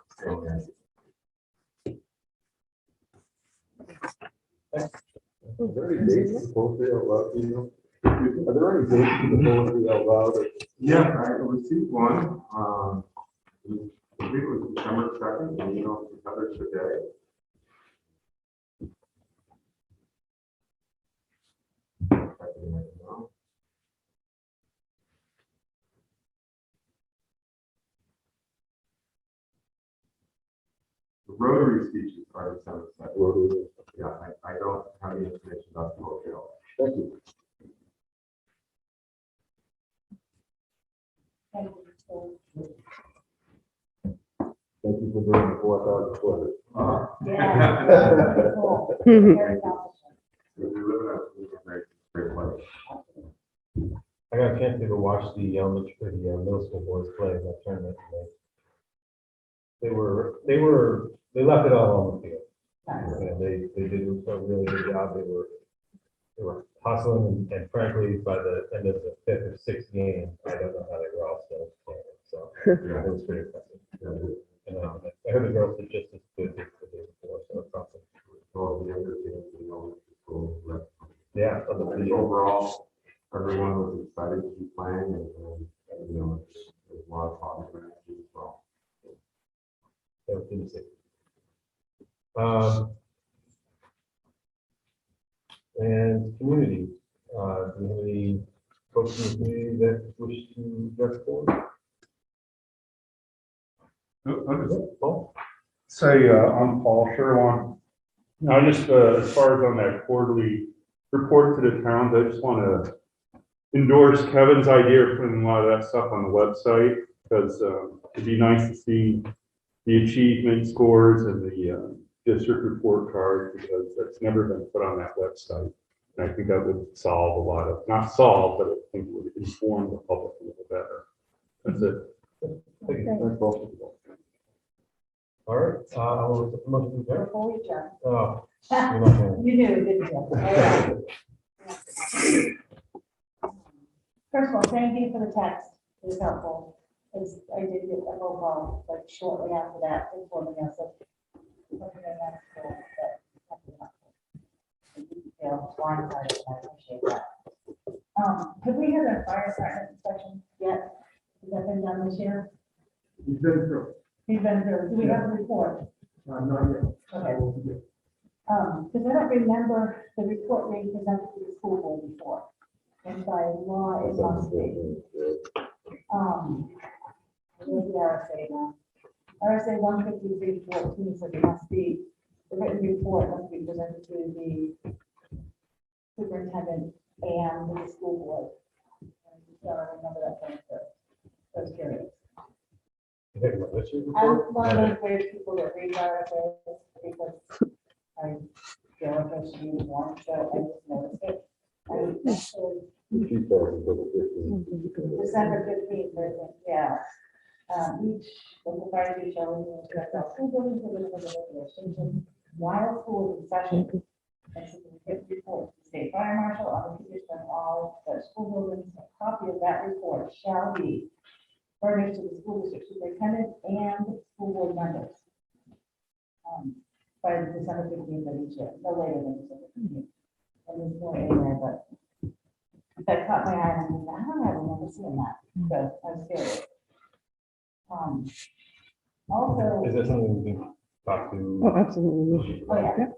Are there any dates for poetry out loud, do you know? Are there any dates for the poetry out loud? Yeah, I received one. I believe it was December 2nd, and you know, another today. The Rotary speeches are December 2nd. Rotary. Yeah, I don't have any information about the hotel. Thank you. Thank you for doing the 4,000 foot. Yeah. Cool. Very accomplishing. We live in a great place. I got a chance to go watch the middle school boys play in that tournament today. They left it all on the field. And they did a really good job. They were hustling, and frankly, by the end of the 5th or 6th game, I don't know how they were all still playing. So Yeah. it was pretty impressive. And I heard the girls did just as good as the day before, so it's And overall, everyone was excited to be playing and you know, there's a lot of positive energy as well. That's good to see. And community, do you have any folks in the community that wish to address the board? Paul? Say, I'm Paul Sherwan. I just, as far as on that quarterly report to the towns, I just want to endorse Kevin's idea of putting a lot of that stuff on the website, because it'd be nice to see the achievement scores and the district report card, because that's never been put on that website. And I think that would solve a lot of, not solve, but I think it would inform the public a little better. That's it. Thank you. Thanks, Paul. All right, we'll take a motion to adjourn. Before we adjourn. Oh, you're not gonna- You knew, didn't you? All right. First of all, thank you for the text. It was helpful. Because I did get a phone call, like shortly after that, informing us of. looking at that school, but, you know, blindsided, I appreciate that. Have we had our fire department inspection yet? Has that been done this year? He's been through. He's been through. Do we have a report? Not yet. Okay. Because I don't remember the report being presented to the school board before. And by law, it must be. Where's the RSA now? RSA 153.14 says it must be, the written report must be presented to the superintendent and the school board. So I remember that thing, so I was curious. You think about this year's I'm report? one of those weird people that read RSA because I feel like I should use one, so I just noticed it. I actually December 15th, I think, yeah. Each local fire chief shall review and direct all school buildings and the regulations while school is in session. And submit report to the state fire marshal on the condition of all the school buildings. A copy of that report shall be furnished to the school district superintendent and school board members. By December 15th of each year, no later than December 15th. And there's more anywhere, but that caught my eye and I'm like, I don't remember seeing that, so I was curious. Also, Is that something we can talk to? Oh, absolutely. oh yeah,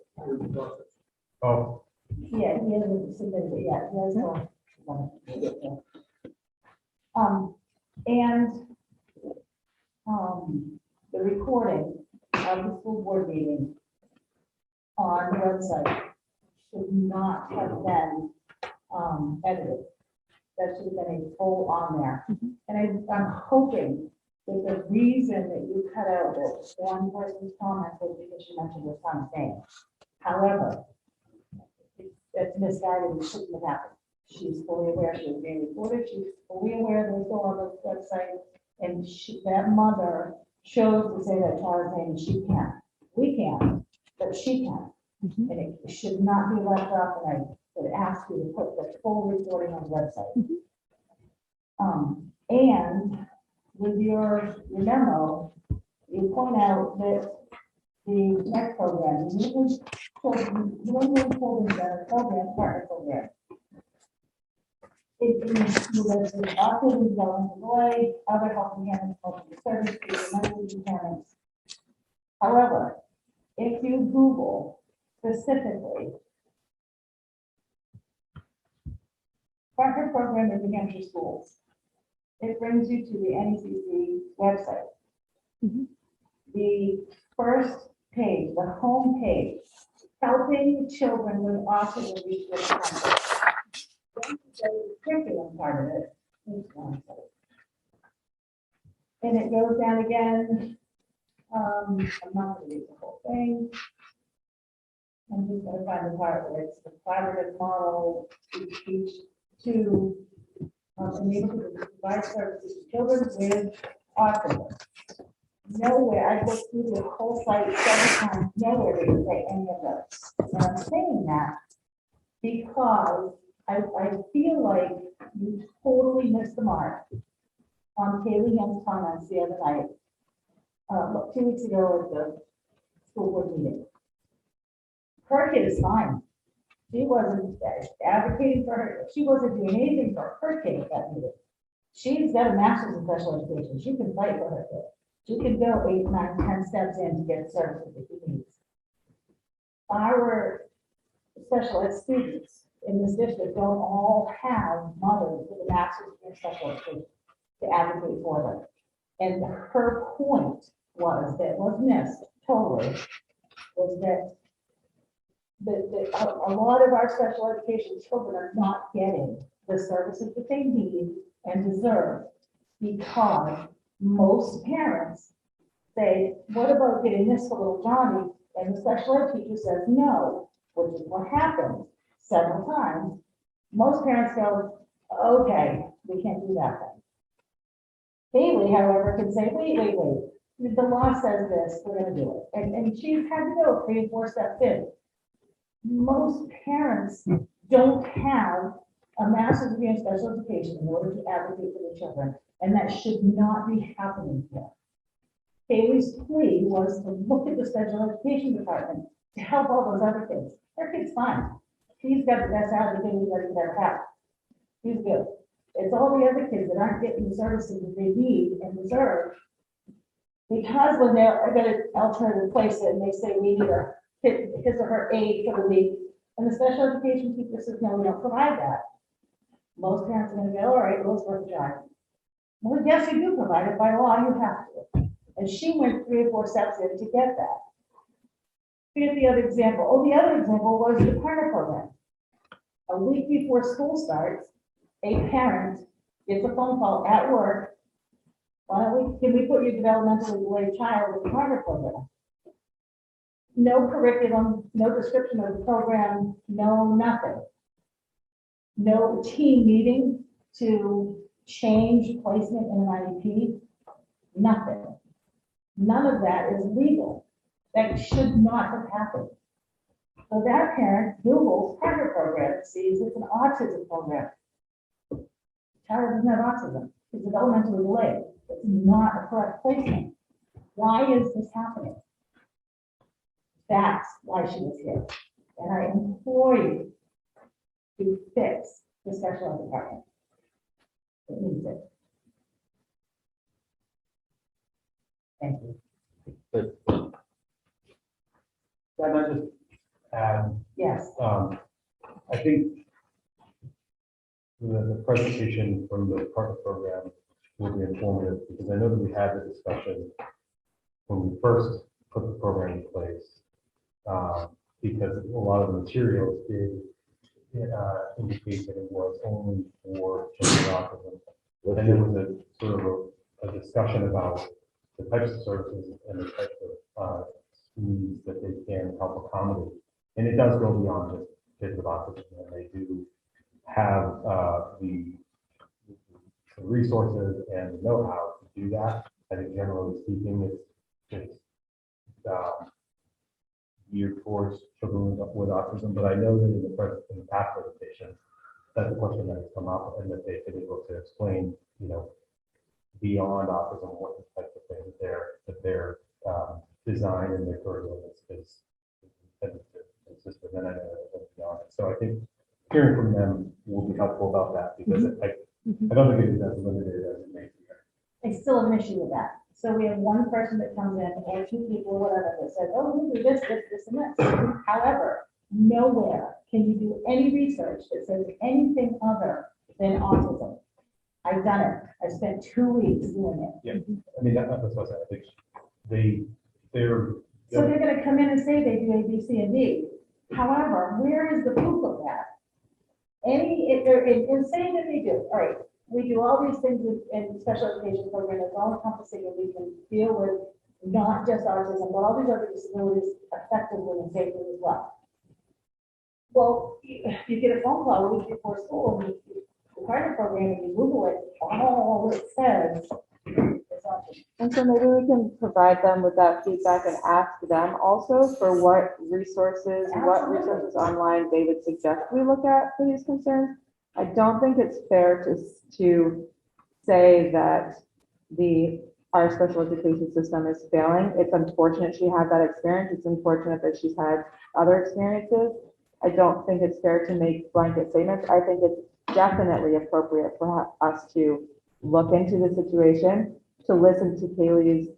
Oh, yeah, he hasn't submitted it yet, he has one. And the recording of the school board meeting on the website should not have been edited. That should have been a full on there. And I'm hoping that the reason that you cut out this one person's comment was because she mentioned her son's name. However, it's misguided, it shouldn't have happened. She's fully aware, she was being recorded, she's fully aware that it's all on the website, and that mother chose to say that child's name, and she can't. We can't, but she can. And it should not be left off, and I would ask you to put the full recording on the website. And with your memo, you point out that the next program, the New England Children's Program, partner program. It includes autism, developmental delay, other helping hands, helping services, mental impairments. However, if you Google specifically partner program in New Hampshire schools, it brings you to the NECC website. The first page, the home page, helping children with autism reach their potential. The curriculum part of it. And it goes down again. I'm not going to read the whole thing. I'm just going to find the part where it's the collaborative model to teach to enable to provide services to children with autism. Nowhere, I looked through the whole site several times, nowhere did it say any of those. And I'm saying that because I feel like you totally missed the mark on Kaylee Young's comments the other night, 2 weeks ago at the school board meeting. Her kid is fine. She wasn't advocating for her, she wasn't doing anything for her kid at that meeting. She's got a master's in special education, she can fight for her kid. She can go 8, 9, 10 steps in to get services that she needs. Our special ed students in this district don't all have mothers with a master's in special education to advocate for them. And her point that was missed totally, was that a lot of our special education children are not getting the services that they need and deserve because most parents say, what about getting this for little Johnny? And the special ed teacher says no, which is what happened several times. Most parents go, okay, we can't do that then. Haley, however, can say, wait, the law says this, we're gonna do it. And she's had to go 3 or 4 steps in. Most parents don't have a master's degree in special education in order to advocate for their children, and that should not be happening here. Haley's plea was to look at the special education department to help all those other kids. Their kid's fine. He's got the best advocate anybody could ever have. He's good. It's all the other kids that aren't getting the services that they need and deserve. Because when they're going to alternative place it and they say we need his or her aid for the week, and the special education teacher says, no, we don't provide that. Most parents are going to go, all right, well, it's worth a try. Well, yes, you do provide it by law, you have to. And she went 3 or 4 steps in to get that. Here's the other example. Oh, the other example was the partner program. A week before school starts, a parent gets a phone call at work. Can we put your developmentally delayed child in the partner program? No curriculum, no description of the program, no nothing. No team meeting to change placement in an IEP, nothing. None of that is legal. That should not have happened. So that parent Googles partner program, sees it's an autism program. Child doesn't have autism. It's developmentally delayed. It's not a correct placement. Why is this happening? That's why she was here. And I implore you to fix the special ed department. It needs it. Thank you. Can I just add, Yes. I think the presentation from the partner program will be informative because I know that we had the discussion when we first put the program in place. Because a lot of the materials did indicate that it was only for children with autism. And there was a sort of a discussion about the types of services and the types of needs that they can help accommodate. And it does go beyond just kids with autism, and they do have the resources and the know-how to do that. I think generally speaking, it's geared towards children with autism, but I know that in the past presentation, that's a question that has come up and that they've been able to explain, beyond autism, what the types of things that their design and their curriculum is consistent. And I know that's beyond it. So I think hearing from them will be helpful about that because I don't think it is as limited as it may be. I still have an issue with that. So we have one person that comes in or 2 people, whatever, that says, oh, we do this, and this. However, nowhere can you do any research that says anything other than autism. I've done it. I spent 2 weeks doing it. Yeah, I mean, that's what I think. They're So they're gonna come in and say they do A, B, C, and D. However, where is the proof of that? If they're in saying that they do, all right, we do all these things in special education program, it's all encompassing, and we can deal with not just autism, but all these other disabilities effectively and safely as well. Well, you get a phone call a week before school, and the partner program, and you Google it, all it says is autism. And so maybe we can provide them with that feedback and ask them also for what resources online they would suggest we look at for these concerns. I don't think it's fair to say that our special education system is failing. It's unfortunate she had that experience. It's unfortunate that she's had other experiences. I don't think it's fair to make blanket statements. I think it's definitely appropriate for us to look into the situation, to listen to Kaylee's,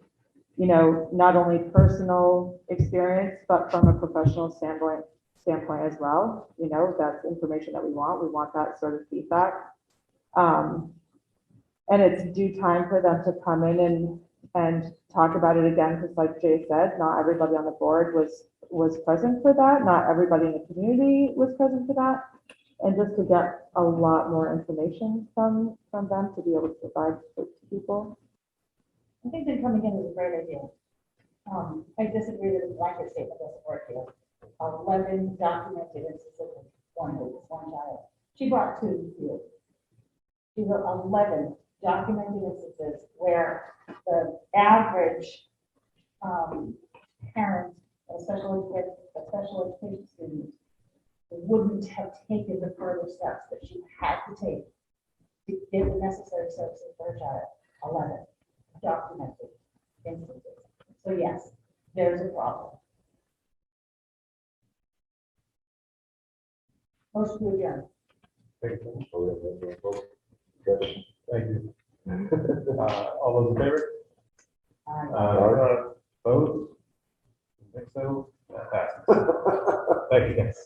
not only personal experience, but from a professional standpoint as well. That's information that we want. We want that sort of feedback. And it's due time for them to come in and talk about it again, because like Jay said, not everybody on the board was present for that. Not everybody in the community was present for that. And just to get a lot more information from them to be able to provide to people. I think that coming in is a great idea. I disagree that the blanket statement doesn't work here. 11 documented instances of one child. She brought 2 here. These are 11 documented instances where the average parent, a special education student, wouldn't have taken the further steps that she had to take to get the necessary services for her child. 11 documented instances. So yes, there's a problem. Motion to adjourn. Thank you. All those in favor? Opposed? Think so? That passes. Thank you, guys.